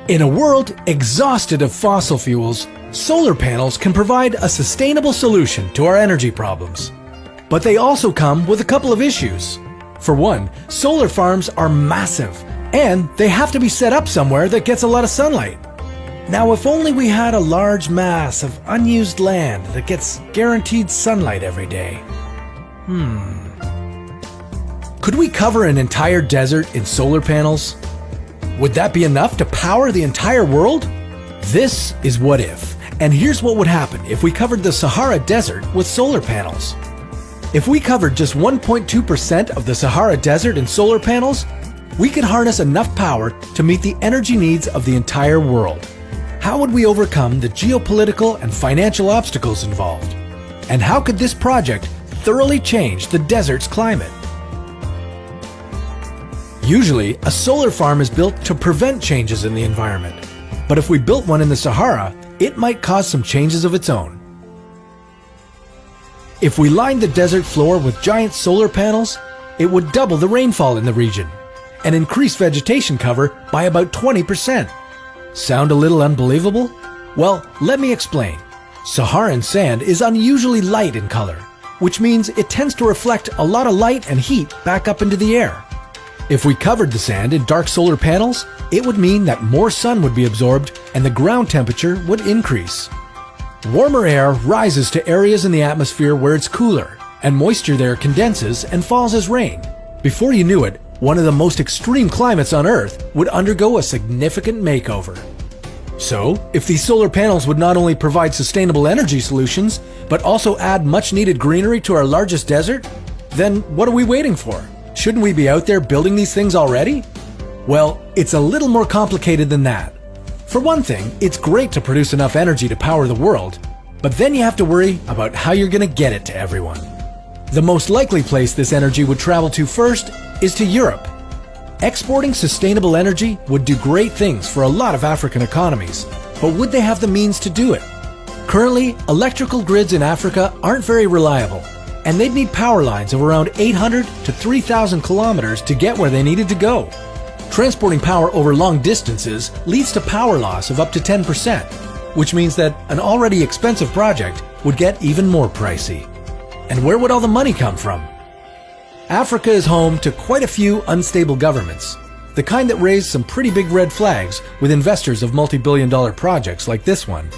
In a world exhausted of fossil fuels, solar panels can provide a sustainable solution to our energy problems. But they also come with a couple of issues. For one, solar farms are massive, and they have to be set up somewhere that gets a lot of sunlight. Now, if only we had a large mass of unused land that gets guaranteed sunlight every day. Could we cover an entire desert in solar panels? Would that be enough to power the entire world? This is What If, and here's what would happen if we covered the Sahara Desert with solar panels. If we covered just 1.2% of the Sahara Desert in solar panels, we could harness enough power to meet the energy needs of the entire world. How would we overcome the geopolitical and financial obstacles involved? And how could this project thoroughly change the desert's climate? Usually, a solar farm is built to prevent changes in the environment. But if we built one in the Sahara, it might cause some changes of its own. If we lined the desert floor with giant solar panels, it would double the rainfall in the region and increase vegetation cover by about 20%. Sound a little unbelievable? Well, let me explain. Saharan sand is unusually light in color, which means it tends to reflect a lot of light and heat back up into the air. If we covered the sand in dark solar panels, it would mean that more sun would be absorbed and the ground temperature would increase. Warmer air rises to areas in the atmosphere where it's cooler, and moisture there condenses and falls as rain. Before you knew it, one of the most extreme climates on Earth would undergo a significant makeover. So, if these solar panels would not only provide sustainable energy solutions, but also add much-needed greenery to our largest desert, then what are we waiting for? Shouldn't we be out there building these things already? Well, it's a little more complicated than that. For one thing, it's great to produce enough energy to power the world, but then you have to worry about how you're going to get it to everyone. The most likely place this energy would travel to first is to Europe. Exporting sustainable energy would do great things for a lot of African economies, but would they have the means to do it? Currently, electrical grids in Africa aren't very reliable, and they'd need power lines of around 800 to 3,000 kilometers to get where they needed to go. Transporting power over long distances leads to power loss of up to 10%, which means that an already expensive project would get even more pricey. And where would all the money come from? Africa is home to quite a few unstable governments, the kind that raise some pretty big red flags with investors of multi-billion-dollar projects like this one.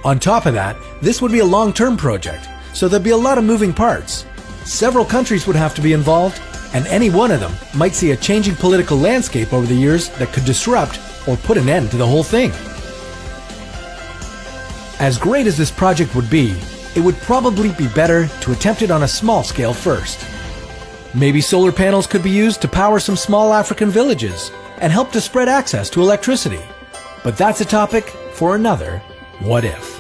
On top of that, this would be a long-term project, so there'd be a lot of moving parts. Several countries would have to be involved, and any one of them might see a changing political landscape over the years that could disrupt or put an end to the whole thing. As great as this project would be, it would probably be better to attempt it on a small scale first. Maybe solar panels could be used to power some small African villages and help to spread access to electricity. But that's a topic for another What If.